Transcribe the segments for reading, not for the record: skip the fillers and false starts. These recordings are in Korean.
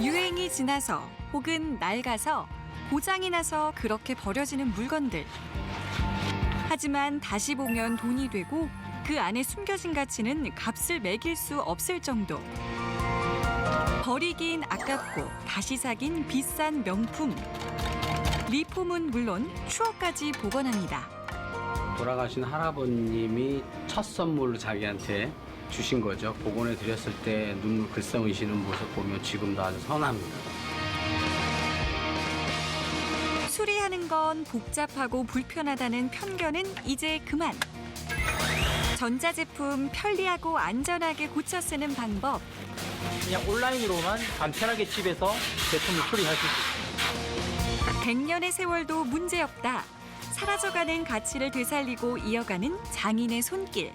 유행이 지나서 혹은 낡아서 고장이 나서 그렇게 버려지는 물건들. 하지만 다시 보면 돈이 되고 그 안에 숨겨진 가치는 값을 매길 수 없을 정도. 버리긴 아깝고 다시 사긴 비싼 명품. 리폼은 물론 추억까지 복원합니다. 돌아가신 할아버님이 첫 선물로 자기한테 주신 거죠. 복원해 드렸을 때 눈물 글썽이시는 모습 보면 지금도 아주 선합니다. 수리하는 건 복잡하고 불편하다는 편견은 이제 그만. 전자제품 편리하고 안전하게 고쳐 쓰는 방법. 그냥 온라인으로만 간편하게 집에서 제품을 수리하실 수 있습니다. 100년의 세월도 문제없다. 사라져가는 가치를 되살리고 이어가는 장인의 손길.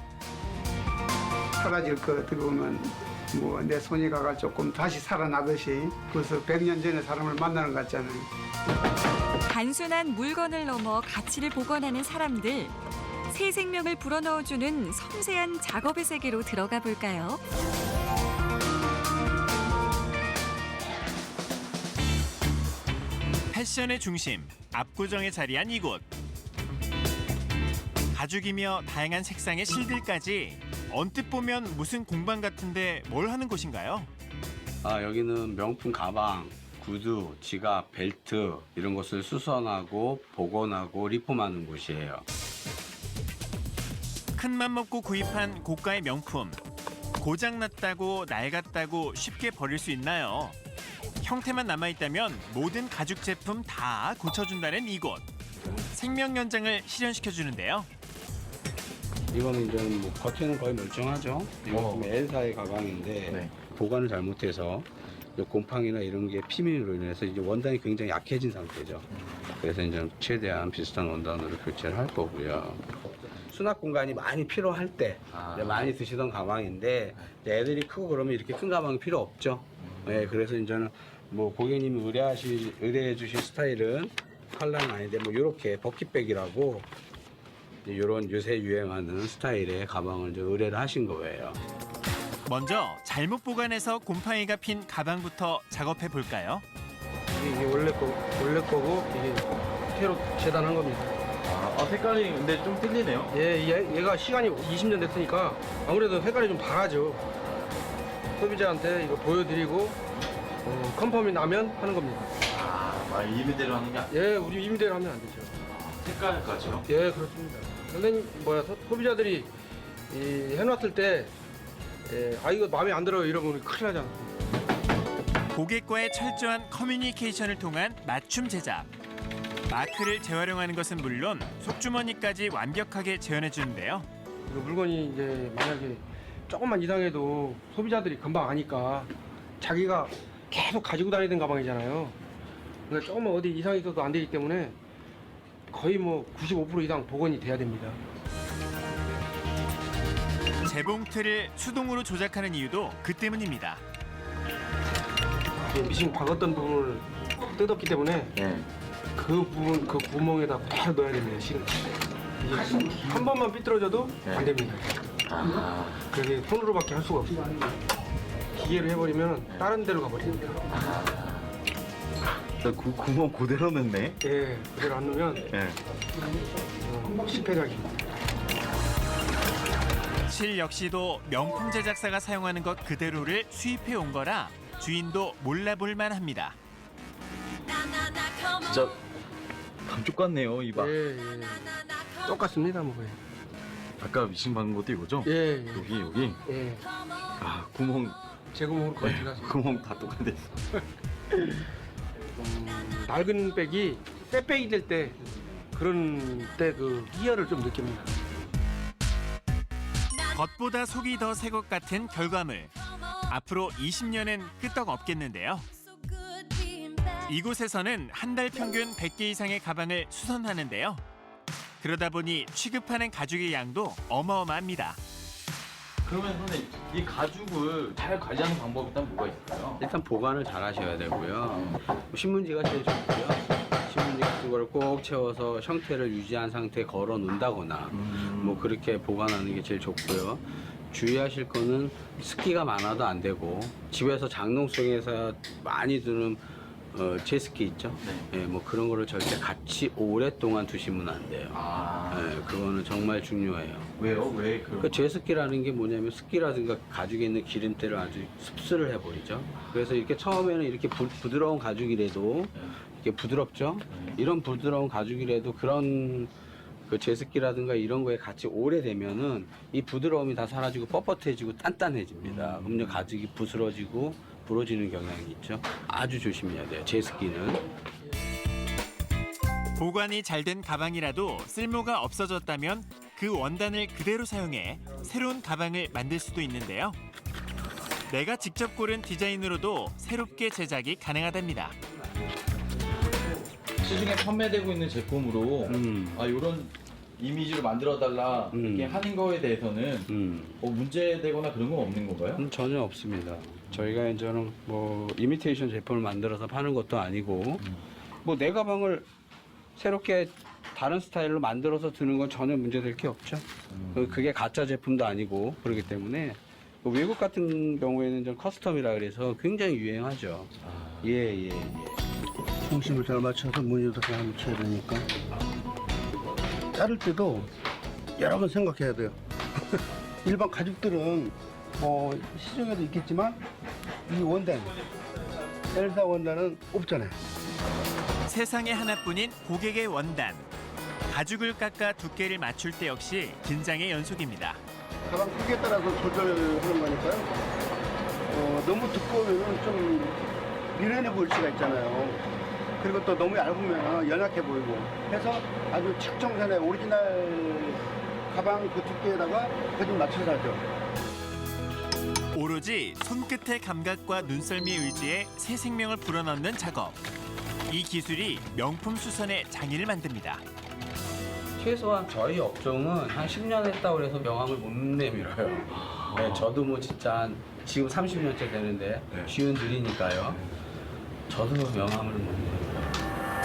사라질 거 어떻게 보면 뭐 내 손이 가가 조금 다시 살아나듯이 벌써 100년 전에 사람을 만나는 것 같잖아요. 단순한 물건을 넘어 가치를 복원하는 사람들. 새 생명을 불어넣어주는 섬세한 작업의 세계로 들어가 볼까요? 패션의 중심, 압구정에 자리한 이곳. 가죽이며 다양한 색상의 실들까지 언뜻 보면 무슨 공방 같은데 뭘 하는 곳인가요? 여기는 명품 가방, 구두, 지갑, 벨트 이런 것을 수선하고 복원하고 리폼하는 곳이에요. 큰맘 먹고 구입한 고가의 명품. 고장났다고 낡았다고 쉽게 버릴 수 있나요? 형태만 남아있다면 모든 가죽 제품 다 고쳐준다는 이곳. 생명 연장을 실현시켜주는데요. 이거는 이제 뭐 겉에는 거의 멀쩡하죠. 이거 엘사의 가방인데 보관을 잘못해서 이 곰팡이나 이런 게 피면으로 인해서 이제 원단이 굉장히 약해진 상태죠. 그래서 이제 최대한 비슷한 원단으로 교체를 할 거고요. 수납 공간이 많이 필요할 때 이제 많이 드시던 가방인데 이제 애들이 크고 그러면 이렇게 큰 가방이 필요 없죠. 네, 그래서 이제는 뭐 고객님이 의뢰해 주신 스타일은 컬러는 아닌데 뭐 이렇게 버킷백이라고 이런 요새 유행하는 스타일의 가방을 이제 의뢰를 하신 거예요. 먼저 잘못 보관해서 곰팡이가 핀 가방부터 작업해 볼까요? 이게 원래 거고 이게 새로 재단한 겁니다. 색깔이 근데 좀 틀리네요. 얘가 시간이 20년 됐으니까 아무래도 색깔이 좀 다르죠. 소비자한테 이거 보여드리고 컨펌이 나면 하는 겁니다. 이미대로 하는 게 아니에요. 우리 임대를 하면 안 되죠. 색깔까지요? 그렇습니다. 선생님 소비자들이 해놨을 때 이거 마음에 안 들어요 이러면 큰일 나지 않습니까? 고객과의 철저한 커뮤니케이션을 통한 맞춤 제작. 마크를 재활용하는 것은 물론 속주머니까지 완벽하게 재현해 주는데요. 이거 물건이 이제 만약에 조금만 이상해도 소비자들이 금방 아니까 자기가 계속 가지고 다니던 가방이잖아요. 그러니까 조금만 어디 이상이 있어도 안 되기 때문에 거의 뭐 95% 이상 복원이 돼야 됩니다. 재봉틀을 수동으로 조작하는 이유도 그 때문입니다. 미싱 박았던 부분을 뜯었기 때문에 그 부분, 그 구멍에다 바로 넣어야 됩니다. 이게 한 번만 삐뚤어져도 안 됩니다. 그래서 손으로밖에 할 수가 없어요. 기계로 해버리면 다른 데로 가버립니다. 구멍 그대로 넣네. 그대로 안 넣으면 실패작입니다. 실 역시도 명품 제작사가 사용하는 것 그대로를 수입해 온 거라 주인도 몰라볼 만합니다. 진짜 감쪽 같네요, 이 방. 똑같습니다, 뭐. 아까 미싱 박은 것도 이거죠? 여기. 구멍. 제 구멍으로 거의 들어가서. 구멍 다 똑같네. 낡은 백이 빼백이 될 때 그런 때 그 희열을 좀 느낍니다. 겉보다 속이 더 새 것 같은 결과물. 앞으로 20년은 끄떡없겠는데요. 이곳에서는 한 달 평균 100개 이상의 가방을 수선하는데요. 그러다 보니 취급하는 가죽의 양도 어마어마합니다. 그러면 선생님, 이 가죽을 잘 관리하는 방법이 일단 뭐가 있을까요? 일단 보관을 잘 하셔야 되고요. 신문지가 제일 좋고요. 신문지 같은 거를 꼭 채워서 형태를 유지한 상태에 걸어 놓는다거나 뭐 그렇게 보관하는 게 제일 좋고요. 주의하실 거는 습기가 많아도 안 되고 집에서 장롱속에서 많이 두는 제습기 있죠? 예, 뭐 그런 거를 절대 같이 오랫동안 두시면 안 돼요. 예, 그거는 정말 중요해요. 왜요? 왜 그런? 그 제습기라는 게 뭐냐면 습기라든가 가죽에 있는 기름때를 아주 습수를 해버리죠. 그래서 이렇게 처음에는 이렇게 부드러운 가죽이라도 이게 부드럽죠. 이런 부드러운 가죽이라도 그런 그 제습기라든가 이런 거에 같이 오래되면은 이 부드러움이 다 사라지고 뻣뻣해지고 단단해집니다. 그럼 이제 가죽이 부스러지고 부러지는 경향이 있죠. 아주 조심해야 돼요. 제습기는. 보관이 잘 된 가방이라도 쓸모가 없어졌다면 그 원단을 그대로 사용해 새로운 가방을 만들 수도 있는데요. 내가 직접 고른 디자인으로도 새롭게 제작이 가능하답니다. 시중에 판매되고 있는 제품으로 이런 이미지로 만들어달라 이렇게 하는 거에 대해서는 문제되거나 그런 건 없는 건가요? 전혀 없습니다. 저희가 이제는 뭐 이미테이션 제품을 만들어서 파는 것도 아니고 뭐 내 가방을 새롭게 다른 스타일로 만들어서 드는 건 전혀 문제될 게 없죠. 그게 가짜 제품도 아니고 그렇기 때문에 외국 같은 경우에는 좀 커스텀이라 그래서 굉장히 유행하죠. 예. 중심을 잘 맞춰서 무늬도 잘 맞춰야 되니까 자를 때도 여러 번 생각해야 돼요. 일반 가죽들은 뭐 시중에도 있겠지만 이 원단, 엘사 원단은 없잖아요. 세상에 하나뿐인 고객의 원단. 가죽을 깎아 두께를 맞출 때 역시 긴장의 연속입니다. 가방 크기에 따라서 조절하는 거니까요. 너무 두꺼우면 좀 미련해 보일 수가 있잖아요. 그리고 또 너무 얇으면 연약해 보이고 해서 아주 측정선의 오리지널 가방 그 두께에다가 그 좀 맞춰서 하죠. 오로지 손끝의 감각과 눈썰미에 의지해 새 생명을 불어넣는 작업. 이 기술이 명품 수선의 장인을 만듭니다. 최소한 저희 업종은 한 10년 했다고 해서 명함을 못 내밀어요. 네, 저도 뭐 진짜 지금 30년째 되는데 쉬운 일이니까요. 저도 명함을 못 내밀어요.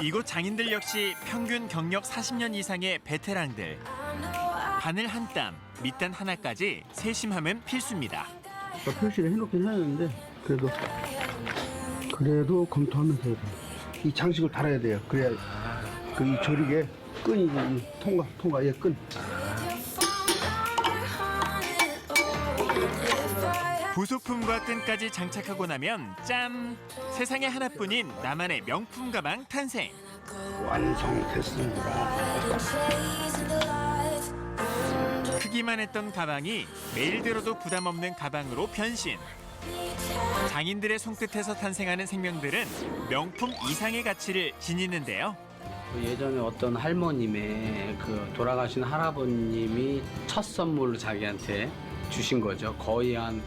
이곳 장인들 역시 평균 경력 40년 이상의 베테랑들. 바늘 한 땀, 밑단 하나까지 세심함은 필수입니다. 표시를 해놓긴 하는데 그래도 검토하면서 해야 돼요. 이 장식을 달아야 돼요. 그래야 그 이 조리개 끈이 이 통과의 끈. 부속품과 끈까지 장착하고 나면 짠! 세상에 하나뿐인 나만의 명품 가방 탄생! 완성됐습니다. 크기만 했던 가방이 매일 들어도 부담 없는 가방으로 변신! 장인들의 손끝에서 탄생하는 생명들은 명품 이상의 가치를 지니는데요. 예전에 어떤 할머님의 그 돌아가신 할아버님이 첫 선물로 자기한테 주신 거죠. 거의 한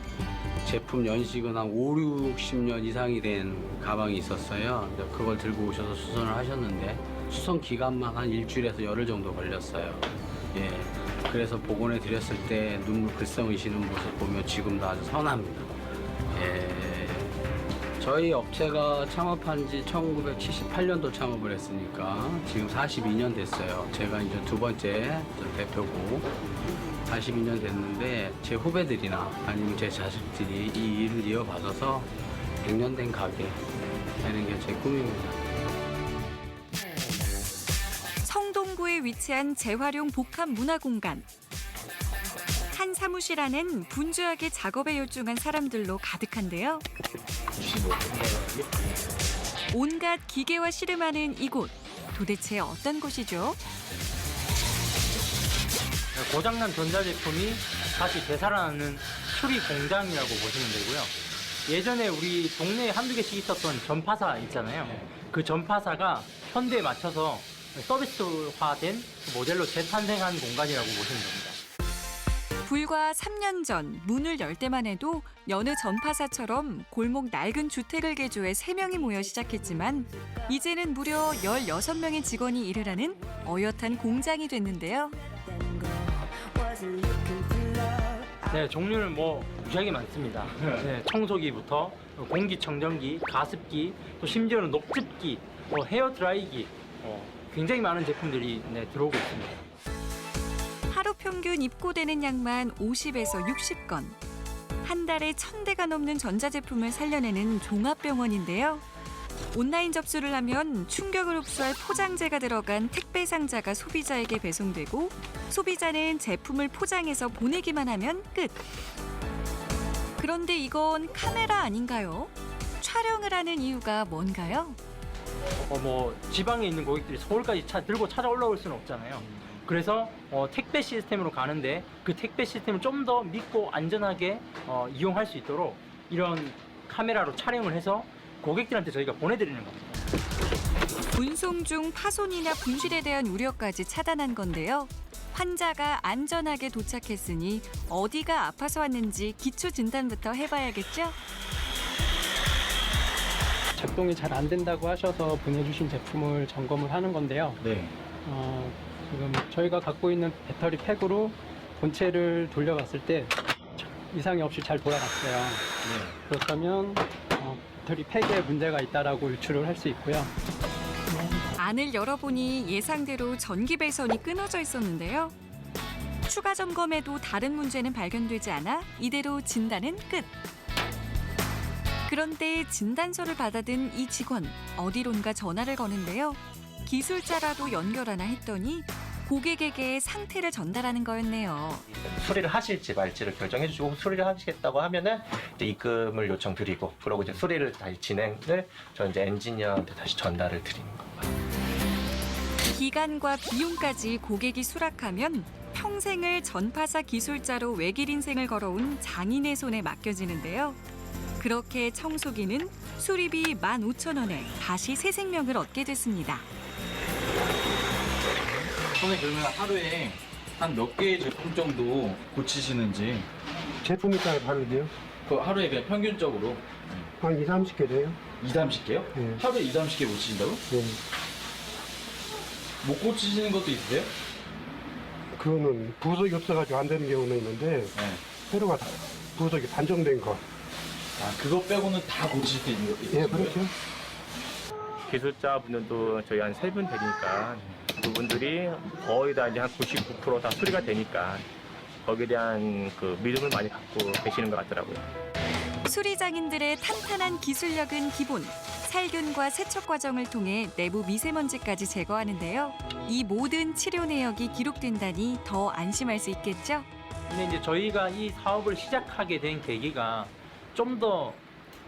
제품 연식은 한 5, 60년 이상이 된 가방이 있었어요. 근데 그걸 들고 오셔서 수선을 하셨는데 수선 기간만 한 일주일에서 열흘 정도 걸렸어요. 예. 그래서 복원해 드렸을 때 눈물 글썽이시는 모습 보면 지금도 아주 선합니다. 예. 저희 업체가 창업한 지 1978년도 창업을 했으니까 지금 42년 됐어요. 제가 이제 두 번째 대표고 42년 됐는데 제 후배들이나 아니면 제 자식들이 이 일을 이어받아서 100년 된 가게 되는 게 제 꿈입니다. 성동구에 위치한 재활용 복합 문화공간. 한 사무실 안엔 분주하게 작업에 열중한 사람들로 가득한데요. 온갖 기계와 씨름하는 이곳. 도대체 어떤 곳이죠? 고장난 전자제품이 다시 되살아나는 수리 공장이라고 보시면 되고요. 예전에 우리 동네에 한두 개씩 있었던 전파사 있잖아요. 그 전파사가 현대에 맞춰서 서비스화된 모델로 재탄생한 공간이라고 보시면 됩니다. 불과 3년 전 문을 열 때만 해도 여느 전파사처럼 골목 낡은 주택을 개조해 3명이 모여 시작했지만 이제는 무려 16명의 직원이 일을 하는 어엿한 공장이 됐는데요. 네, 종류는 무지하게 많습니다. 네, 청소기부터 공기청정기, 가습기, 또 심지어는 녹즙기, 헤어드라이기 굉장히 많은 제품들이 들어오고 있습니다. 하루 평균 입고되는 양만 50에서 60건. 한 달에 1,000대가 넘는 전자제품을 살려내는 종합병원인데요. 온라인 접수를 하면 충격을 흡수할 포장재가 들어간 택배 상자가 소비자에게 배송되고 소비자는 제품을 포장해서 보내기만 하면 끝. 그런데 이건 카메라 아닌가요? 촬영을 하는 이유가 뭔가요? 지방에 있는 고객들이 서울까지 들고 찾아 올라올 수는 없잖아요. 그래서 택배 시스템으로 가는데 그 택배 시스템을 좀 더 믿고 안전하게 이용할 수 있도록 이런 카메라로 촬영을 해서 고객들한테 저희가 보내드리는 겁니다. 운송 중 파손이나 분실에 대한 우려까지 차단한 건데요. 환자가 안전하게 도착했으니 어디가 아파서 왔는지 기초 진단부터 해봐야겠죠? 작동이 잘 안 된다고 하셔서 보내주신 제품을 점검을 하는 건데요. 네. 지금 저희가 갖고 있는 배터리 팩으로 본체를 돌려봤을 때 이상이 없이 잘 돌아갔어요. 네. 그렇다면 배터리 팩에 문제가 있다라고 유추를 할 수 있고요. 안을 열어보니 예상대로 전기 배선이 끊어져 있었는데요. 추가 점검에도 다른 문제는 발견되지 않아 이대로 진단은 끝. 그런데 진단서를 받아든 이 직원 어디론가 전화를 거는데요. 기술자라도 연결하나 했더니 고객에게 상태를 전달하는 거였네요. 수리를 하실지 말지를 결정해 주시고 수리를 하시겠다고 하면은 이제 입금을 요청드리고 그러고 이제 수리를 다시 진행을 저 이제 엔지니어한테 다시 전달을 드리는 거예요. 기간과 비용까지 고객이 수락하면 평생을 전파사 기술자로 외길 인생을 걸어온 장인의 손에 맡겨지는데요. 그렇게 청소기는 수리비 15,000원에 다시 새 생명을 얻게 됐습니다. 선생님 그러면 하루에 한 몇 개의 제품 정도 고치시는지 제품에 따라 다르죠. 그 하루에 그냥 평균적으로 한 2, 30개 돼요. 2, 30개요? 네. 하루에 2, 30개 고치신다고? 네. 못 고치시는 것도 있으세요? 그거는 부속이 없어가지고 안 되는 경우는 있는데 네. 회로가 부속이 단정된 거. 아 그거 빼고는 다 고칠 수 있는 것도 있어요? 예, 그렇죠. 기술자분들도 저희 한 3분 되니까 그분들이 거의 다 이제 한 99% 다 수리가 되니까 거기에 대한 그 믿음을 많이 갖고 계시는 것 같더라고요. 수리장인들의 탄탄한 기술력은 기본. 살균과 세척 과정을 통해 내부 미세먼지까지 제거하는데요. 이 모든 치료 내역이 기록된다니 더 안심할 수 있겠죠? 근데 이제 저희가 이 사업을 시작하게 된 계기가 좀 더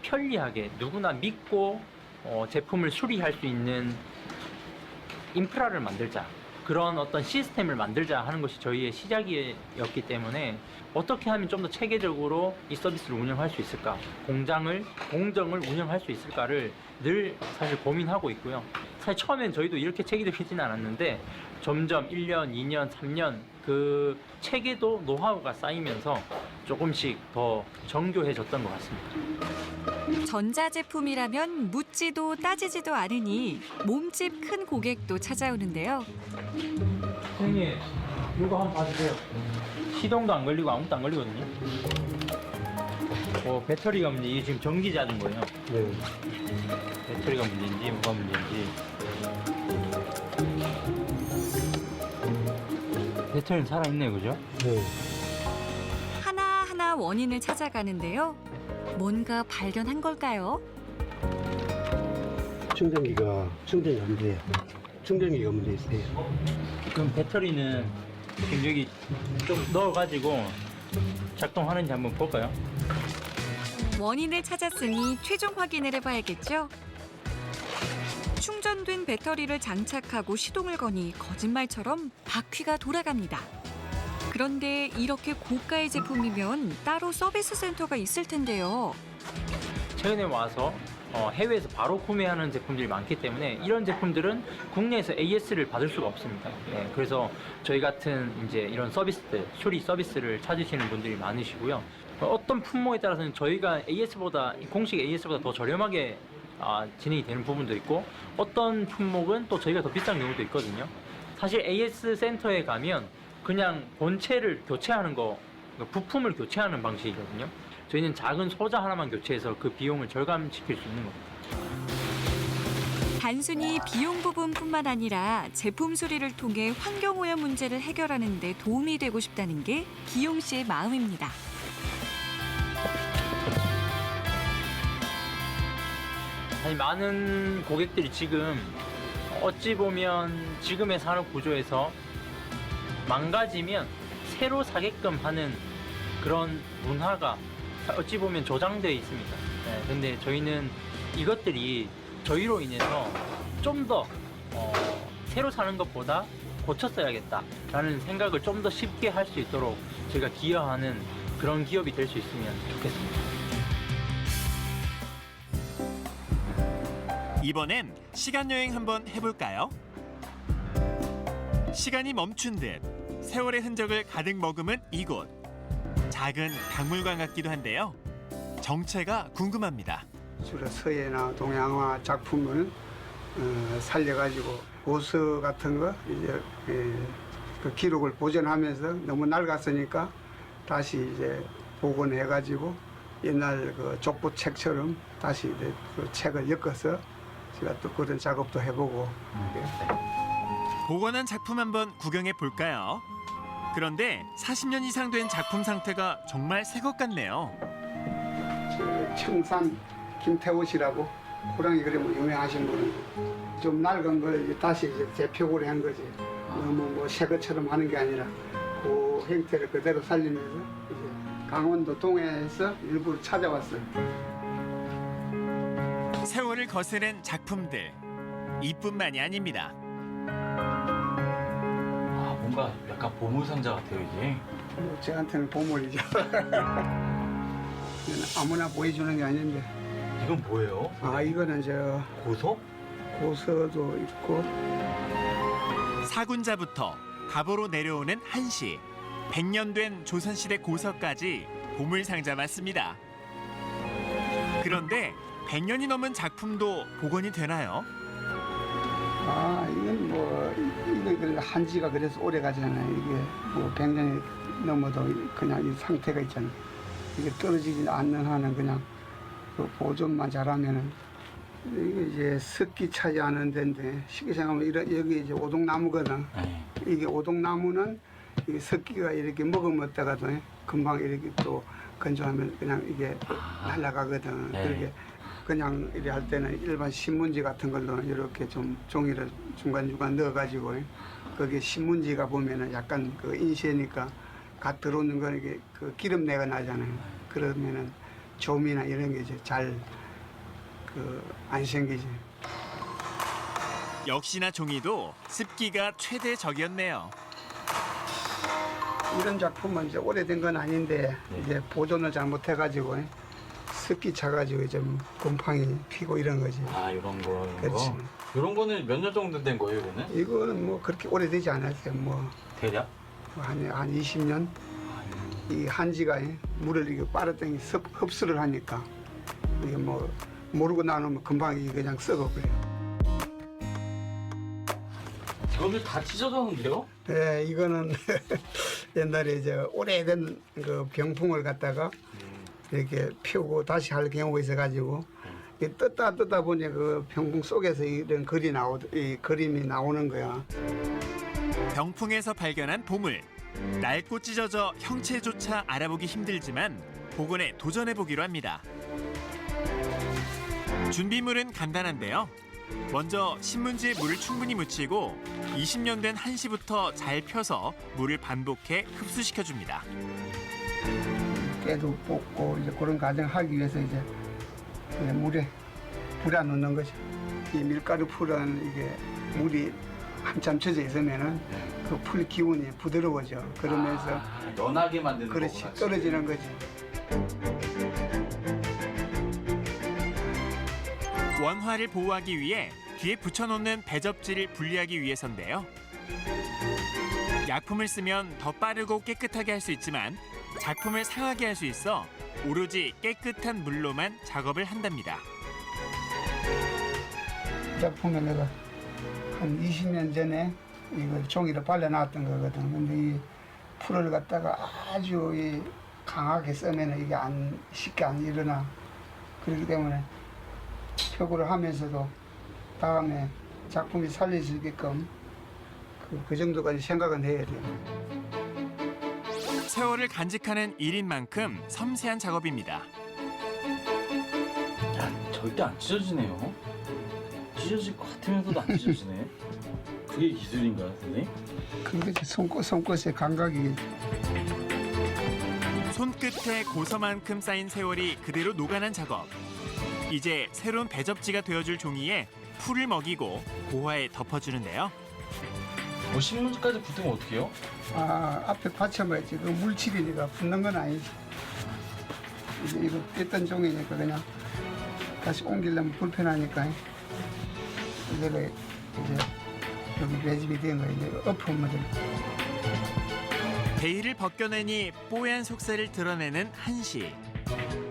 편리하게 누구나 믿고 제품을 수리할 수 있는 인프라를 만들자. 그런 어떤 시스템을 만들자 하는 것이 저희의 시작이었기 때문에 어떻게 하면 좀 더 체계적으로 이 서비스를 운영할 수 있을까? 공정을 운영할 수 있을까를 늘 사실 고민하고 있고요. 사실 처음엔 저희도 이렇게 체계적이지는 않았는데 점점 1년, 2년, 3년 그 체계도 노하우가 쌓이면서 조금씩 더 정교해졌던 것 같습니다. 전자제품이라면 묻지도 따지지도 않으니 몸집 큰 고객도 찾아오는데요. 선생님, 이거 한번 봐주세요. 시동도 안 걸리고 아무것도 안 걸리거든요. 배터리가 문제, 이게 지금 전기 잦은 거예요. 네. 배터리가 문제인지 뭐가 문제인지. 배터리는 살아있네요, 그죠? 네. 하나하나 원인을 찾아가는데요. 뭔가 발견한 걸까요? 충전기가 충전이 안 돼요. 충전기가 문제 있어요. 그럼 배터리는 지금 여기 좀 넣어가지고 작동하는지 한번 볼까요? 원인을 찾았으니 최종 확인을 해봐야겠죠? 충전된 배터리를 장착하고 시동을 거니 거짓말처럼 바퀴가 돌아갑니다. 그런데 이렇게 고가의 제품이면 따로 서비스 센터가 있을 텐데요. 최근에 와서 해외에서 바로 구매하는 제품들이 많기 때문에 이런 제품들은 국내에서 AS를 받을 수가 없습니다. 네, 그래서 저희 같은 이제 이런 서비스들, 수리 서비스를 찾으시는 분들이 많으시고요. 어떤 품목에 따라서는 저희가 AS보다 공식 AS보다 더 저렴하게 진행이 되는 부분도 있고 어떤 품목은 또 저희가 더 비싼 경우도 있거든요. 사실 AS 센터에 가면 그냥 본체를 교체하는 거, 부품을 교체하는 방식이거든요. 저희는 작은 소자 하나만 교체해서 그 비용을 절감시킬 수 있는 겁니다. 단순히 비용 부분뿐만 아니라 제품 수리를 통해 환경오염 문제를 해결하는 데 도움이 되고 싶다는 게 기용 씨의 마음입니다. 아니, 많은 고객들이 지금 어찌 보면 지금의 산업 구조에서 망가지면 새로 사게끔 하는 그런 문화가 어찌 보면 조장되어 있습니다. 네, 근데 저희는 이것들이 저희로 인해서 좀 더 새로 사는 것보다 고쳐 써야겠다라는 생각을 좀 더 쉽게 할 수 있도록 제가 기여하는 그런 기업이 될 수 있으면 좋겠습니다. 이번엔 시간 여행 한번 해볼까요? 시간이 멈춘 듯 세월의 흔적을 가득 머금은 이곳. 작은 박물관 같기도 한데요. 정체가 궁금합니다. 주로 서예나 동양화 작품을 살려가지고 고서 같은 거 이제 그 기록을 보존하면서 너무 낡았으니까 다시 이제 복원해가지고 옛날 그 족보책처럼 다시 이제 그 책을 엮어서 제가 또 그런 작업도 해보고. 복원한 작품 한번 구경해 볼까요? 그런데 40년 이상 된 작품 상태가 정말 새 것 같네요. 저 청산 김태호 씨라고 호랑이 그림으로 유명하신 분은 좀 낡은 걸 이제 다시 이제 재표고를 한 거지. 너무 뭐 새 것처럼 하는 게 아니라 그 형태를 그대로 살리면서 이제 강원도 동해에서 일부러 찾아왔어요. 세월을 거스른 작품들. 이뿐만이 아닙니다. 아, 뭔가 약간 보물상자 같아요, 이게. 뭐 저한테는 보물이죠. 아무나 보여주는 게 아닌데. 이건 뭐예요? 아, 이거는 저 고서? 고서도 있고. 사군자부터 갑오로 내려오는 한시, 100년 된 조선시대 고서까지 보물상자 맞습니다. 그런데 100년이 넘은 작품도 복원이 되나요? 아, 이건 뭐 이거 한지가 그래서 오래 가잖아요. 이게 뭐 100년이 넘어도 그냥 이 상태가 있잖아요. 이게 떨어지지 않는 한은 그냥 그 보존만 잘하면은. 이게 이제 습기 차지 않은 데인데 쉽게 생각하면 여기 이제 오동나무거든. 이게 오동나무는 이게 습기가 이렇게 머금었다가도 금방 이렇게 또 건조하면 그냥 이게 날아가거든. 그렇게 그냥 이래 할 때는 일반 신문지 같은 걸로 이렇게 좀 종이를 중간중간 넣어가지고 거기에 신문지가 보면은 약간 그 인쇄니까 갓 들어오는 거 이게 그 기름내가 나잖아요. 그러면은 좀이나 이런 게 이제 잘 안 생기지. 역시나 종이도 습기가 최대 적이었네요. 이런 작품은 이제 오래된 건 아닌데 이제 보존을 잘못해가지고 습기 차가지고 좀 곰팡이 피고 이런 거지. 아, 이런 거. 그렇지. 이런 거는 몇 년 정도 된 거예요, 이거는? 이거는 뭐 그렇게 오래되지 않았어요. 뭐 대략? 한 20년. 이 한지가 물을 이렇게 빨아당기 흡수를 하니까 이게 뭐 모르고 나누면 금방 이게 그냥 썩어버려요. 이거는 다 찢어졌는데요? 네, 이거는 옛날에 이제 오래된 그 병풍을 갖다가 이렇게 피우고 다시 할 경우가 있어가지고 뜯다 보니 그 병풍 속에서 이런 그림이 나오는 거야. 병풍에서 발견한 보물. 낡고 찢어져 형체조차 알아보기 힘들지만 복원에 도전해보기로 합니다. 준비물은 간단한데요. 먼저 신문지에 물을 충분히 묻히고 20년 된 한시부터 잘 펴서 물을 반복해 흡수시켜줍니다. 깨도 뽑고 이제 그런 과정 하기 위해서 이제 물에 불에 넣는 거죠. 이 밀가루 풀은 이게 물이 한참 젖어 있으면은 그 풀 기운이 부드러워져. 그러면서 연하게 만드는 거구나. 그렇지, 떨어지는 거지. 원화를 보호하기 위해 뒤에 붙여놓는 배접지를 분리하기 위해서인데요. 약품을 쓰면 더 빠르고 깨끗하게 할 수 있지만 작품을 상하게 할 수 있어 오로지 깨끗한 물로만 작업을 한답니다. 작품에 내가 한 20년 전에 이거 종이를 발라놨던 거거든. 근데 이 풀을 갖다가 아주 강하게 쓰면 이게 쉽게 안 일어나. 그렇기 때문에 표구를 하면서도 다음에 작품이 살려지게끔 그 정도까지 생각은 해야 돼요. 세월을 간직하는 일인 만큼 섬세한 작업입니다. 야, 절대 안 찢어지네요. 찢어질 것 같으면서도 안 찢어지네. 그게 기술인가요, 선생님? 그게 손끝의 감각이. 손끝에 고서만큼 쌓인 세월이 그대로 녹아난 작업. 이제 새로운 배접지가 되어줄 종이에 풀을 먹이고 고화에 덮어주는데요. 신문지까지 붙으면 어떡해요? 앞에 받쳐봐야지. 그 물칠이니까 붙는 건 아니지. 이제 이거 뺐던 종이니까 그냥 다시 옮기려면 불편하니까. 내가 이제 여기 매집이 된 거 이제 엎으면 돼. 베일을 벗겨내니 뽀얀 속살을 드러내는 한시.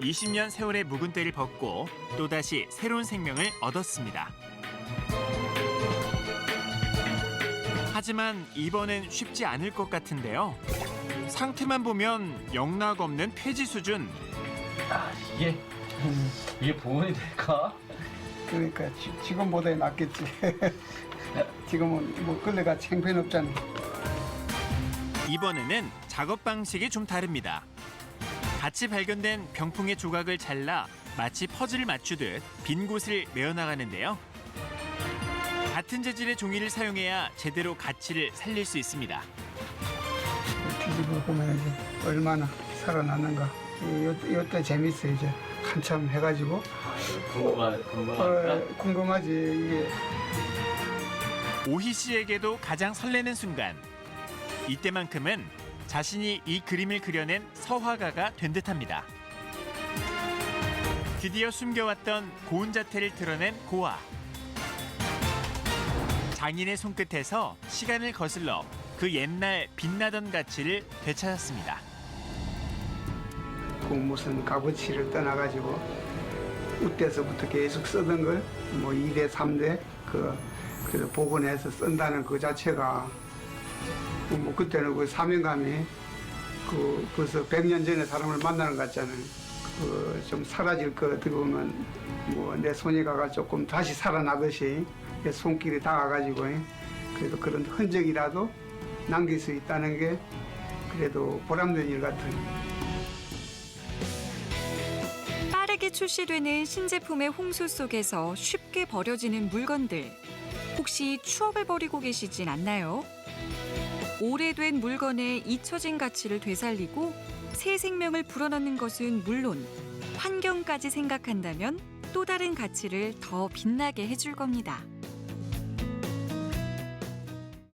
20년 세월의 묵은 때를 벗고 또다시 새로운 생명을 얻었습니다. 하지만 이번엔 쉽지 않을 것 같은데요. 상태만 보면 영락없는 폐지 수준. 이게 복원이 될까? 그러니까 지금보다 낫겠지. 지금은 뭐 걸레가 형편없잖아. 이번에는 작업 방식이 좀 다릅니다. 같이 발견된 병풍의 조각을 잘라 마치 퍼즐을 맞추듯 빈 곳을 메어나가는데요. 같은 재질의 종이를 사용해야 제대로 가치를 살릴 수 있습니다. 뒤집어 보면 이제 얼마나 살아났는가. 이때 재밌어 이제 한참 해가지고. 궁금하지 이게. 오희 씨에게도 가장 설레는 순간. 이때만큼은 자신이 이 그림을 그려낸 서화가가 된 듯합니다. 드디어 숨겨왔던 고운 자태를 드러낸 고화. 장인의 손끝에서 시간을 거슬러 그 옛날 빛나던 가치를 되찾았습니다. 그 무슨 값어치를 떠나가지고 이때서부터 계속 쓰던 걸 뭐 2대, 3대 그래서 복원해서 쓴다는 그 자체가 뭐 그때는 그 사명감이 벌써 100년 전에 사람을 만나는 것 같잖아요. 좀 사라질 거 어떻게 보면 뭐 내 손이 가가 조금 다시 살아나듯이 내 손길이 닿아가지고 그래도 그런 흔적이라도 남길 수 있다는 게 그래도 보람된 일 같아요. 빠르게 출시되는 신제품의 홍수 속에서 쉽게 버려지는 물건들. 혹시 추억을 버리고 계시진 않나요? 오래된 물건의 잊혀진 가치를 되살리고 새 생명을 불어넣는 것은 물론 환경까지 생각한다면 또 다른 가치를 더 빛나게 해줄 겁니다.